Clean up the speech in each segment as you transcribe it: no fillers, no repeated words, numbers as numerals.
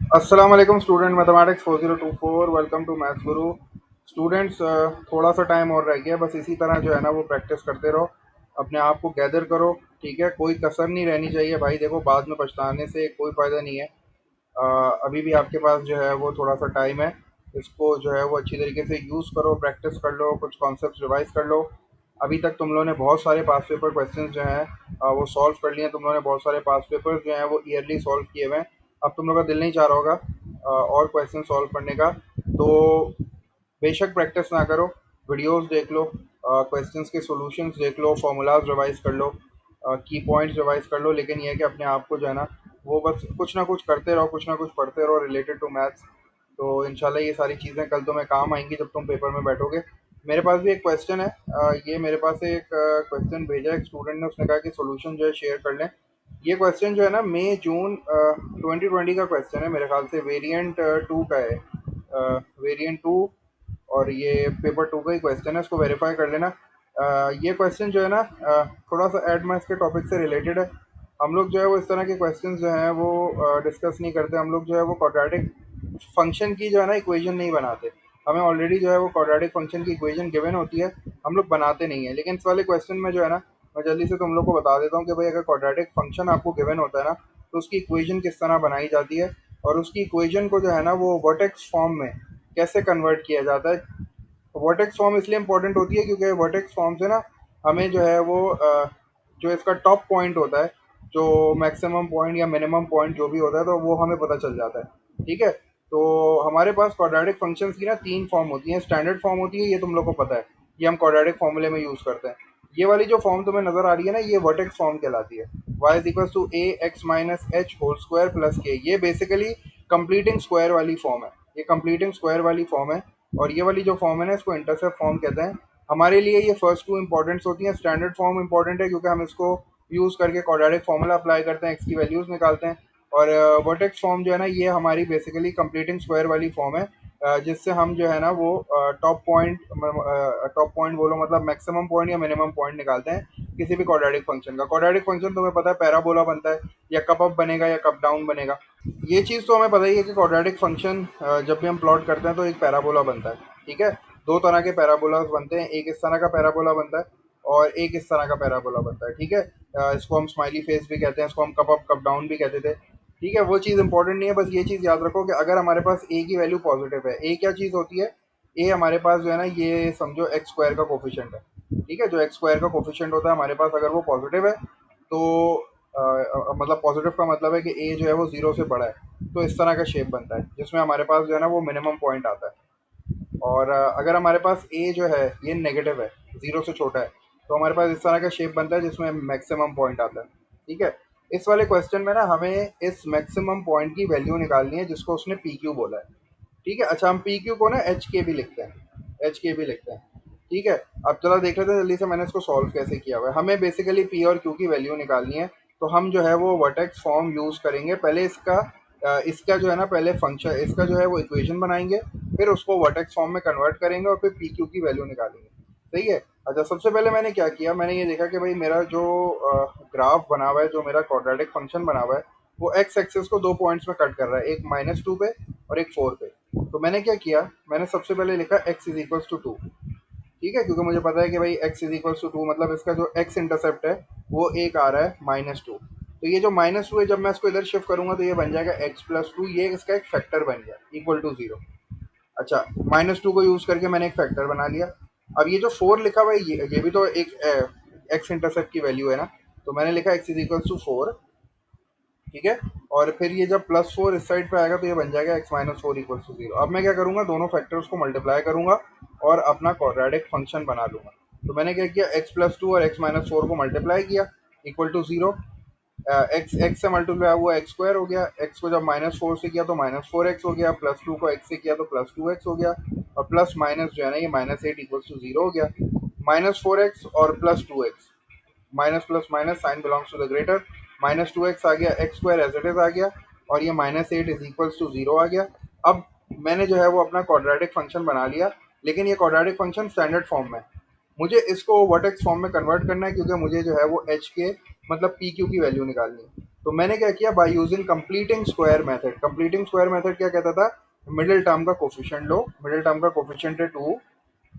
अस्सलाम वालेकुम student mathematics 4024 welcome to Maths Guru. Students, थोड़ा सा टाइम और रह गया, बस इसी तरह जो है ना वो प्रैक्टिस करते रहो, अपने आप को गैदर करो। ठीक है, कोई कसर नहीं रहनी चाहिए भाई। देखो, बाद में पछताने से कोई फ़ायदा नहीं है। अभी भी आपके पास जो है वो थोड़ा सा टाइम है, इसको जो है वो अच्छी तरीके से यूज़ करो, प्रैक्टिस कर लो, कुछ कॉन्सेप्ट रिवाइज कर लो। अभी तक तुम लोगों ने बहुत सारे पास पेपर क्वेश्चंस जो हैं वो सॉल्व कर लिए हैं। तुम लोगों ने बहुत सारे पास पेपर्स जो हैं वो ईयरली सॉल्व किए हुए हैं। अब तुम लोग का दिल नहीं चाह रहा होगा और क्वेश्चन सॉल्व करने का, तो बेशक प्रैक्टिस ना करो, वीडियोस देख लो, क्वेश्चंस के सॉल्यूशंस देख लो, फार्मूलाज रिवाइज कर लो, की पॉइंट्स रिवाइज कर लो। लेकिन ये है कि अपने आप को जो है ना वो बस कुछ ना कुछ करते रहो, कुछ ना कुछ पढ़ते रहो रिलेटेड टू मैथ्स। तो इंशाल्लाह ये सारी चीज़ें कल तुम्हें काम आएंगी जब तुम पेपर में बैठोगे। मेरे पास भी एक क्वेश्चन है, ये मेरे पास एक क्वेश्चन भेजा है एक स्टूडेंट ने, उसने कहा कि सॉल्यूशन जो है शेयर कर लें। ये क्वेश्चन जो है ना मई जून 2020 का क्वेश्चन है, मेरे ख्याल से वेरिएंट 2 का है, वेरिएंट 2। और ये पेपर 2 का ही क्वेश्चन है, इसको वेरीफाई कर लेना। ये क्वेश्चन जो है ना थोड़ा सा एड मैथ्स के टॉपिक से रिलेटेड है। हम लोग जो है वो इस तरह के क्वेश्चन जो हैं वो डिस्कस नहीं करते। हम लोग जो है वो क्वाड्रेटिक फंक्शन की जो है ना इक्वेशन नहीं बनाते। हमें ऑलरेडी जो है वो क्वाड्रेटिक फंक्शन की इक्वेशन गिवन होती है, हम लोग बनाते नहीं है। लेकिन इस वाले क्वेश्चन में जो है ना मैं जल्दी से तुम लोग को बता देता हूँ कि भाई अगर क्वाड्रेटिक फंक्शन आपको गिवन होता है ना तो उसकी इक्वेशन किस तरह बनाई जाती है, और उसकी इक्वेशन को जो है ना वो वर्टेक्स फॉर्म में कैसे कन्वर्ट किया जाता है। वर्टेक्स फॉर्म इसलिए इंपॉर्टेंट होती है क्योंकि वर्टेक्स फॉर्म से ना हमें जो है वो जो इसका टॉप पॉइंट होता है, जो मैक्सिमम पॉइंट या मिनिमम पॉइंट जो भी होता है, तो वो हमें पता चल जाता है। ठीक है, तो हमारे पास क्वाड्रेटिक फंक्शंस की ना तीन फॉर्म होती हैं। स्टैंडर्ड फॉर्म होती है, ये तुम लोग को पता है, ये हम क्वाड्रेटिक फॉर्मूले में यूज़ करते हैं। ये वाली जो फॉर्म तुम्हें नजर आ रही है ना, ये वर्टेक्स फॉर्म कहलाती है। y is equal to a x minus h whole square plus k. ये बेसिकली कंप्लीटिंग स्क्वायर वाली फॉर्म है, ये कंप्लीटिंग स्क्वायर वाली फॉर्म है। और ये वाली जो फॉर्म है ना इसको इंटरसेप्ट फॉर्म कहते हैं। हमारे लिए ये फर्स्ट टू इंपॉर्टेंट्स होती हैं। स्टैंडर्ड फॉर्म इंपॉर्टेंट है क्योंकि हम इसको यूज़ करके क्वाड्रेटिक फॉर्मूला अप्लाई करते हैं, एक्स की वैल्यूज़ निकालते हैं। और वर्टेक्स फॉर्म जो है ना ये हमारी बेसिकली कंप्लीटिंग स्क्वायर वाली फॉर्म है, जिससे हम जो है ना वो टॉप पॉइंट बोलो मतलब मैक्सिमम पॉइंट या मिनिमम पॉइंट निकालते हैं किसी भी क्वाड्रेटिक फंक्शन का। क्वाड्रेटिक फंक्शन तुम्हें पता है पैराबोला बनता है, या कप अप बनेगा या कप डाउन बनेगा। ये चीज़ तो हमें पता ही है कि क्वाड्रेटिक फंक्शन जब भी हम प्लॉट करते हैं तो एक पैराबोला बनता है। ठीक है, दो तरह के पैराबोलास बनते हैं, एक इस तरह का पैराबोला बनता है और एक इस तरह का पैराबोला बनता है। ठीक है, इसको हम स्माइली फेस भी कहते हैं, इसको हम कप अप कप डाउन भी कहते थे। ठीक है, वो चीज़ इंपॉर्टेंट नहीं है, बस ये चीज़ याद रखो कि अगर हमारे पास ए की वैल्यू पॉजिटिव है, ए क्या चीज़ होती है, ए हमारे पास जो है ना ये समझो एक्स स्क्वायर का कोफिशिएंट है। ठीक है, जो एक्स स्क्वायर का कोफिशिएंट होता है हमारे पास, अगर वो पॉजिटिव है तो मतलब पॉजिटिव का मतलब है कि ए जो है वो जीरो से बड़ा है, तो इस तरह का शेप बनता है जिसमें हमारे पास जो है ना वो मिनिमम पॉइंट आता है। और अगर हमारे पास ए जो है ये नेगेटिव है, जीरो से छोटा है, तो हमारे पास इस तरह का शेप बनता है जिसमें मैक्सिमम पॉइंट आता है। ठीक है, इस वाले क्वेश्चन में ना हमें इस मैक्सिमम पॉइंट की वैल्यू निकालनी है जिसको उसने पी क्यू बोला है। ठीक है, अच्छा हम पी क्यू को ना एच के भी लिखते हैं, एच के भी लिखते हैं। ठीक है, अब चलो देख लेते हैं जल्दी से मैंने इसको सॉल्व कैसे किया हुआ है। हमें बेसिकली पी और क्यू की वैल्यू निकालनी है, तो हम जो है वो वर्टेक्स फॉर्म यूज़ करेंगे। पहले इसका जो है ना पहले फंक्शन इसका जो है वो इक्वेशन बनाएंगे, फिर उसको वर्टेक्स फॉर्म में कन्वर्ट करेंगे और फिर पी क्यू की वैल्यू निकालेंगे। सही है। अच्छा, सबसे पहले मैंने क्या किया, मैंने ये देखा कि भाई मेरा जो ग्राफ बना हुआ है, जो मेरा क्वाड्रेटिक फंक्शन बना हुआ है, वो एक्स एक्सेस को दो पॉइंट्स में कट कर रहा है, एक -2 पे और एक 4 पे। तो मैंने क्या किया, मैंने सबसे पहले लिखा x इज इक्वल्स टू 2। ठीक है, क्योंकि मुझे पता है कि भाई x इज इक्वल्स टू 2 मतलब इसका जो x इंटरसेप्ट है वो एक आ रहा है -2। तो ये जो -2 है, जब मैं इसको इधर शिफ्ट करूंगा तो ये बन जाएगा x+2, ये इसका एक फैक्टर बन गया इक्वल टू 0। अच्छा, -2 को यूज़ करके मैंने एक फैक्टर बना लिया। अब ये जो 4 लिखा हुआ है ये भी तो एक एक्स इंटरसेप्ट की वैल्यू है ना, तो मैंने लिखा x इज इक्वल्स टू 4। ठीक है, और फिर ये जब +4 इस साइड पे आएगा तो ये बन जाएगा x-4 इक्वल टू 0। अब मैं क्या करूंगा, दोनों फैक्टर्स को मल्टीप्लाई करूंगा और अपना क्वाड्रेटिक फंक्शन बना लूंगा। तो मैंने क्या किया, x+2 और x-4 को मल्टीप्लाई किया इक्वल टू 0। एक्स से मल्टीप्लाई हुआ एक्स स्क्वायर हो गया, एक्स को जब -4 से किया तो -4x हो गया, +2 को x से किया तो +2x हो गया, और प्लस माइनस जो है ना ये -8 इक्वल टू 0 हो गया। -4x और +2x, minus plus minus sign belongs to the greater, -2x आ गया, x square as it is आ गया, और ये -8 इज इक्वल्स टू 0 आ गया। अब मैंने जो है वो अपना क्वाड्रेटिक फंक्शन बना लिया, लेकिन ये क्वाड्रेटिक फंक्शन स्टैंडर्ड फॉर्म में है। मुझे इसको वर्टेक्स फॉर्म में कन्वर्ट करना है क्योंकि मुझे जो है वो एच के मतलब पी क्यू की वैल्यू निकालनी है। तो मैंने क्या किया, by using completing square method. Completing square method क्या कहता था, मिडिल टर्म का कोफिशिएंट लो, मिडिल टर्म का कोफिशिएंट है 2,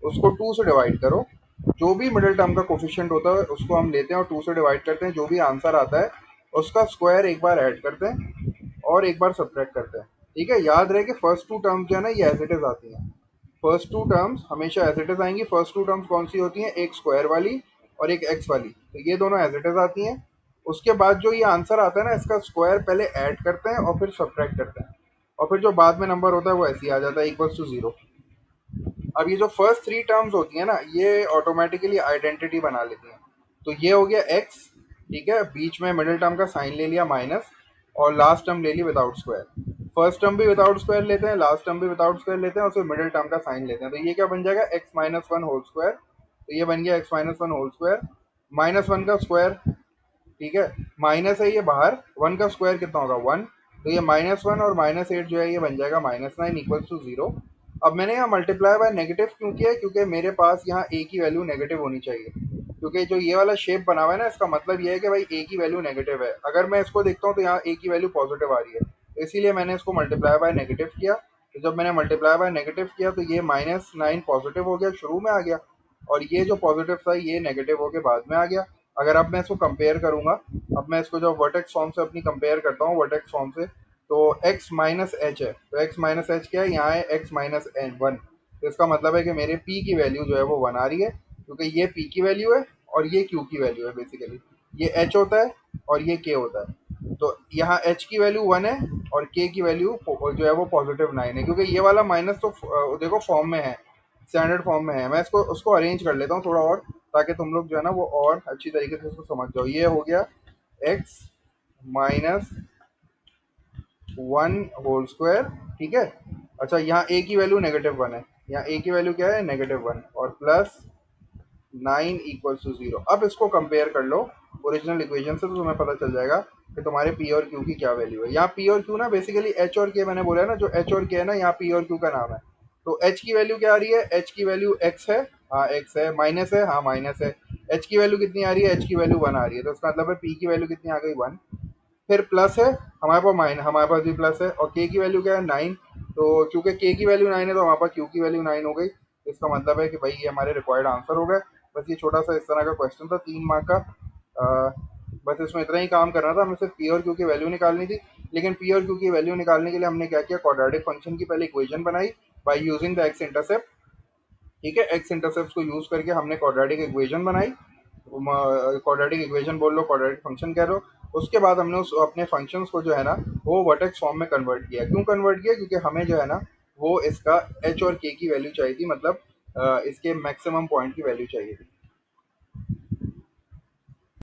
उसको 2 से डिवाइड करो, जो भी मिडिल टर्म का कोफिशिएंट होता है उसको हम लेते हैं और 2 से डिवाइड करते हैं, जो भी आंसर आता है उसका स्क्वायर एक बार ऐड करते हैं और एक बार सब्ट्रैक्ट करते हैं। ठीक है, याद रहे कि फर्स्ट टू टर्म्स जो है ना ये एज इट इज आती हैं। फर्स्ट टू टर्म्स हमेशा एज इट इज आएंगी। फर्स्ट टू टर्म्स कौन सी होती हैं, एक स्क्वायर वाली और एक एक्स वाली, तो ये दोनों एज इट इज आती हैं। उसके बाद जो ये आंसर आता है ना, इसका स्क्वायर पहले ऐड करते हैं और फिर सब्ट्रैक्ट करते हैं, और फिर जो बाद में नंबर होता है वो ऐसे ही आ जाता है, इक्वल्स टू 0। अब ये जो फर्स्ट 3 टर्म्स होती है ना, ये ऑटोमेटिकली आइडेंटिटी बना लेती हैं। तो ये हो गया x, ठीक है, बीच में मिडिल टर्म का साइन ले लिया माइनस, और लास्ट टर्म ले ली विदाउट स्क्वायर। फर्स्ट टर्म भी विदाउट स्क्वायर लेते हैं, लास्ट टर्म भी विदाउट स्क्वायर लेते हैं, और फिर मिडिल टर्म का साइन लेते हैं। तो ये क्या बन जाएगा, x minus one whole square. तो ये बन गया x minus one whole square, minus one का स्क्वायर, ठीक है, माइनस है ये बाहर, वन का स्क्वायर कितना होगा 1, तो ये माइनस वन और माइनस एट जो है ये बन जाएगा माइनस नाइन इक्वल्स टू 0। अब मैंने यहाँ मल्टीप्लाई बाय नेगेटिव क्यों किया है, क्योंकि मेरे पास यहाँ ए की वैल्यू नेगेटिव होनी चाहिए, क्योंकि जो ये वाला शेप बना हुआ है ना, इसका मतलब ये है कि भाई ए की वैल्यू नेगेटिव है। अगर मैं इसको देखता हूँ तो यहाँ ए की वैल्यू पॉजिटिव आ रही है, तो इसीलिए मैंने इसको मल्टीप्लाई बाय नेगेटिव किया। तो जब मैंने मल्टीप्लाई बाय नेगेटिव किया तो ये माइनस नाइन पॉजिटिव हो गया, शुरू में आ गया, और ये जो पॉजिटिव था ये नेगेटिव होके बाद में आ गया। अगर अब मैं इसको कंपेयर करूंगा, अब मैं इसको जो वर्टेक्स फॉर्म से अपनी कंपेयर करता हूँ वर्टेक्स फॉर्म से, तो x माइनस एच है, तो x माइनस एच क्या है, यहाँ है x माइनस एन वन। तो इसका मतलब है कि मेरे p की वैल्यू जो है वो 1 आ रही है, क्योंकि ये p की वैल्यू है और ये q की वैल्यू है। बेसिकली ये h होता है और ये k होता है, तो यहाँ h की वैल्यू 1 है और k की वैल्यू जो है वो पॉजिटिव 9 है, क्योंकि ये वाला माइनस तो देखो फॉर्म में है, स्टैंडर्ड फॉर्म में है। मैं इसको उसको अरेंज कर लेता हूँ थोड़ा और, ताकि तुम लोग जो है ना वो और अच्छी तरीके से इसको समझ जाओ। ये हो गया x minus one whole square, ठीक है। अच्छा, यहाँ a की वैल्यू नेगेटिव 1 है, यहाँ a की वैल्यू क्या है, नेगेटिव 1, और प्लस 9 इक्वल्स टू 0। अब इसको कंपेयर कर लो ओरिजिनल इक्वेशन से, तो तुम्हें पता चल जाएगा कि तुम्हारे p और q की क्या वैल्यू है। यहाँ p और q ना बेसिकली h और k, मैंने बोला है ना, जो h और k है ना, यहाँ p और q का नाम है। तो h की वैल्यू क्या आ रही है, h की वैल्यू x है, हाँ x है, माइनस है, हाँ माइनस है। h की वैल्यू कितनी आ रही है, h की वैल्यू 1 आ रही है, तो इसका मतलब है p की वैल्यू कितनी आ गई 1। फिर प्लस है, हमारे पास माइन, हमारे पास भी प्लस है, और k की वैल्यू क्या है 9, तो क्योंकि k की वैल्यू 9 है तो हमारे पास q की वैल्यू 9 हो गई। इसका मतलब है कि भाई ये हमारे रिक्वायर्ड आंसर हो गया। बस ये छोटा सा इस तरह का क्वेश्चन था 3 मार्क का। बस इसमें इतना ही काम करना था, हमें सिर्फ p और q की वैल्यू निकालनी थी। लेकिन p और q की वैल्यू निकालने के लिए हमने क्या किया, क्वाड्रेटिक फंक्शन की पहले इक्वेशन बनाई by using the x intercept. ठीक है, एक्स इंटरसेप्ट को यूज करके हमने क्वाड्रेटिक इक्वेशन बनाई। क्वाड्रेटिक इक्वेशन बोल लो, क्वाड्रेटिक फंक्शन कह लो। उसके बाद हमने उस अपने फंक्शंस को जो है ना वो वर्टेक्स फॉर्म में कन्वर्ट किया। क्यों कन्वर्ट किया, क्योंकि हमें जो है ना वो इसका एच और के की वैल्यू चाहिए थी, मतलब इसके मैक्सिमम पॉइंट की वैल्यू चाहिए थी।